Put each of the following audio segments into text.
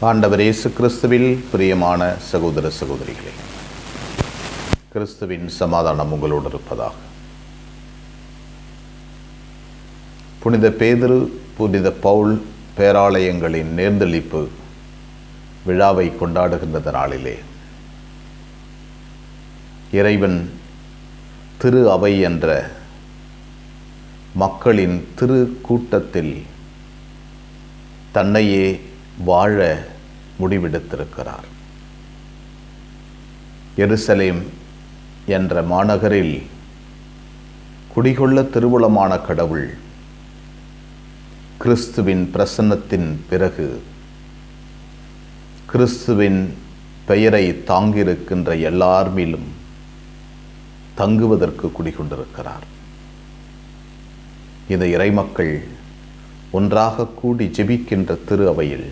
ஆண்டவர் இயேசு கிறிஸ்துவில் பிரியமான சகோதர சகோதரிகளே, கிறிஸ்துவின் சமாதானம் உங்களோடு இருப்பதாக. புனித பேதுரு, புனித பவுல் பேராலயங்களின் நேர்ந்தளிப்பு விழாவை கொண்டாடுகின்ற நாளிலே இறைவன் திரு அவை என்ற மக்களின் திரு கூட்டத்தில் தன்னையே வாழ முடிவெடுத்திருக்கிறார். எருசலேம் என்ற மாநகரில் குடிகொள்ள திருவுளமான கடவுள் கிறிஸ்துவின் பிரசன்னத்தின் பிறகு கிறிஸ்துவின் பெயரை தாங்கியிருக்கின்ற எல்லார் மேலும் தங்குவதற்கு குடிகொண்டிருக்கிறார். இந்த இறைமக்கள் ஒன்றாக கூடி ஜெபிக்கின்ற திரு அவையில்,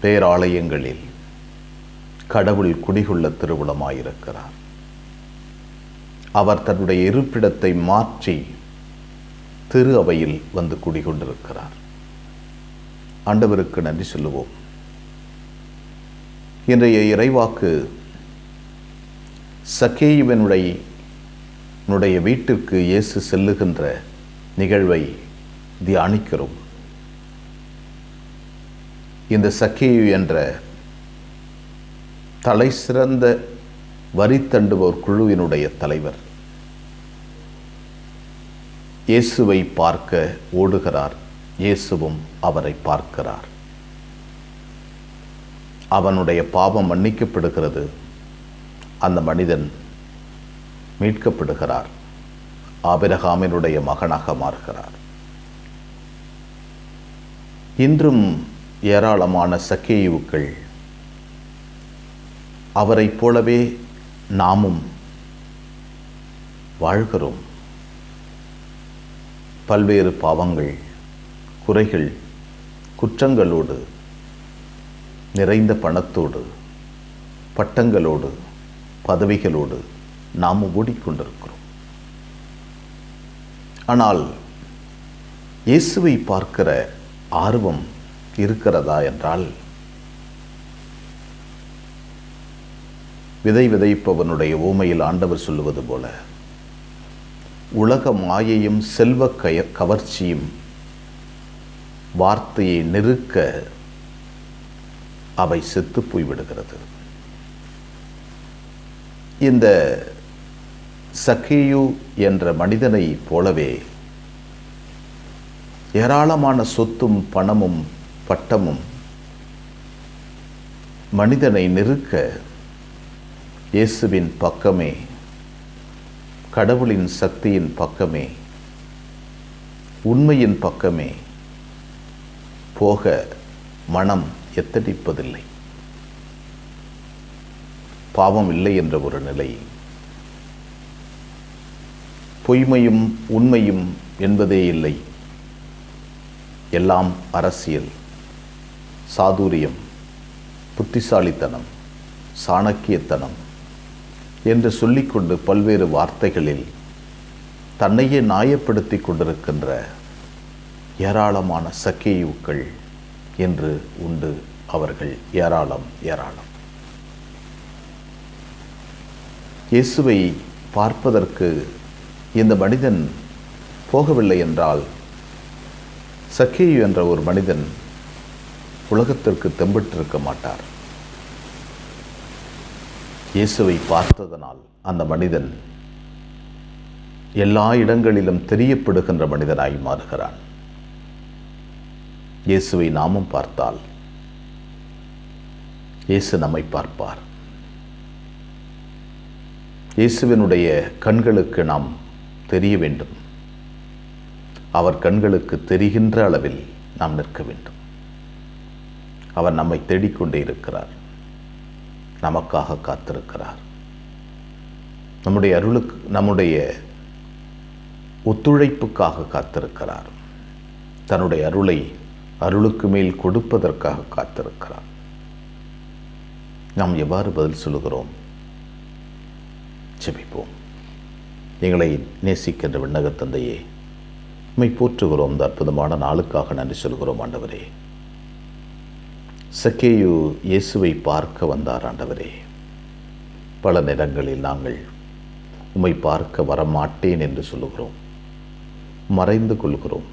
பேராலயங்களில் கடவுள் குடிகொள்ள திருவுளமாயிருக்கிறார். அவர் தன்னுடைய இருப்பிடத்தை மாற்றி திரு அவையில் வந்து குடிகொண்டிருக்கிறார். ஆண்டவருக்கு நன்றி சொல்லுவோம். இன்றைய இறைவாக்கு சக்கேயுவினுடைய வீட்டிற்கு இயேசு செல்லுகின்ற நிகழ்வை தியானிக்கிறோம். இந்த சக்கேயு என்ற தலை சிறந்த வரி தண்டுவோர் குழுவினுடைய தலைவர் இயேசுவை பார்க்க ஓடுகிறார். இயேசுவும் அவரை பார்க்கிறார். அவனுடைய பாவம் மன்னிக்கப்படுகிறது. அந்த மனிதன் மீட்கப்படுகிறார். ஆபிரகாமினுடைய மகனாக மாறுகிறார். இன்றும் ஏராளமான சக்கேயுக்கள் அவரைப் போலவே நாமும் வாழ்கிறோம். பல்வேறு பாவங்கள், குறைகள், குற்றங்களோடு, நிறைந்த பணத்தோடு, பட்டங்களோடு, பதவிகளோடு நாம் ஓடிக்கொண்டிருக்கிறோம். ஆனால் இயேசுவை பார்க்கிற ஆர்வம் இருக்கிறதா என்றால், விதை விதைப்பவனுடைய ஊமையில் ஆண்டவர் சொல்லுவது போல, உலக மாயையும் செல்வ கவர்ச்சியும் வார்த்தையை நெருக்க அவை செத்து போய்விடுகிறது. இந்த சக்கேயு என்ற மனிதனை போலவே ஏராளமான சொத்தும் பணமும் பட்டமும் மனிதனை நெருக்க இயேசுவின் பக்கமே, கடவுளின் சக்தியின் பக்கமே, உண்மையின் பக்கமே போக மனம் எத்தனிப்பதில்லை. பாவம் இல்லை என்ற ஒரு நிலை, பொய்மையும் உண்மையும் என்பதே இல்லை. எல்லாம் அரசியல், சாதுரியம், புத்திசாலித்தனம், சாணக்கியத்தனம் என்று சொல்லிக்கொண்டு பல்வேறு வார்த்தைகளில் தன்னையே நியாயப்படுத்தி கொண்டிருக்கின்ற ஏராளமான சக்கேயுக்கள் என்று உண்டு. அவர்கள் ஏராளம் ஏராளம். இயேசுவை பார்ப்பதற்கு இந்த மனிதன் போகவில்லை என்றால், சக்கேயு என்ற ஒரு மனிதன் உலகத்திற்கு தெம்பிட்டிருக்க மாட்டார். இயேசுவை பார்த்ததனால் அந்த மனிதன் எல்லா இடங்களிலும் தெரியப்படுகின்ற மனிதனாய் மாறுகிறான். இயேசுவை நாமும் பார்த்தால் இயேசு நம்மை பார்ப்பார். இயேசுவினுடைய கண்களுக்கு நாம் தெரிய வேண்டும். அவர் கண்களுக்கு தெரிகின்ற அளவில் நாம் நிற்க வேண்டும். அவர் நம்மை தேடிக்கொண்டே இருக்கிறார். நமக்காக காத்திருக்கிறார். நம்முடைய ஒத்துழைப்புக்காக காத்திருக்கிறார். தன்னுடைய அருளுக்கு மேல் கொடுப்பதற்காக காத்திருக்கிறார். நாம் எவ்வாறு பதில் சொல்லுகிறோம்? ஜெபிப்போம். எங்களை நேசிக்கின்ற விண்ணக தந்தையே, உம்மை போற்றுகிறோம். இந்த அற்புதமான நாளுக்காக நன்றி சொல்கிறோம். ஆண்டவரே, சக்கேயு இயேசுவை பார்க்க வந்தார். ஆண்டவரே, பல நேரங்களில் நாங்கள் உம்மை பார்க்க வரமாட்டேன் என்று சொல்லுகிறோம், மறைந்து கொள்கிறோம்,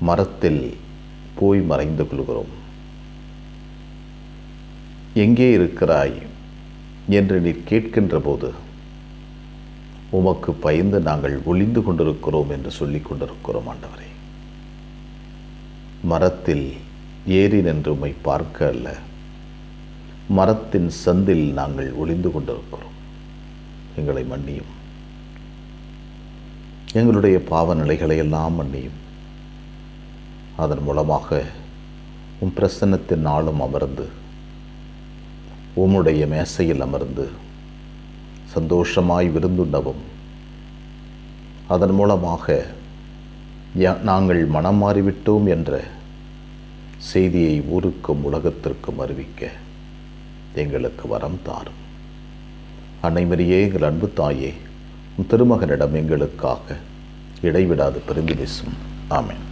மரத்தில் போய் மறைந்து கொள்கிறோம். எங்கே இருக்கிறாய் என்று நீர் கேட்கின்ற போது உமக்கு பயந்து நாங்கள் ஒளிந்து கொண்டிருக்கிறோம் என்று சொல்லிக் கொண்டிருக்கிறோம். ஆண்டவரே, மரத்தில் ஏறி நின்று உம்மை பார்க்க அல்ல, மரத்தின் சந்தில் நாங்கள் ஒளிந்து கொண்டிருக்கிறோம். எங்களை மன்னியும், எங்களுடைய பாவ நிலைகளை எல்லாம் மன்னியும். அதன் மூலமாக உம் பிரசன்னத்தின் நாளும் அமர்ந்து உம்முடைய மேசையில் அமர்ந்து சந்தோஷமாய் விருந்துண்ணவும், அதன் மூலமாக நாங்கள் மனம் மாறிவிட்டோம் என்ற செய்தியை ஊருக்கும் உலகத்திற்கும் அறிவிக்க எங்களுக்கு வரம் தாரும். அன்னை மரியே, எங்கள் அன்பு தாயே, உம் திருமகனிடம் எங்களுக்காக இடைவிடாது பரிந்து பேசும். ஆமென்.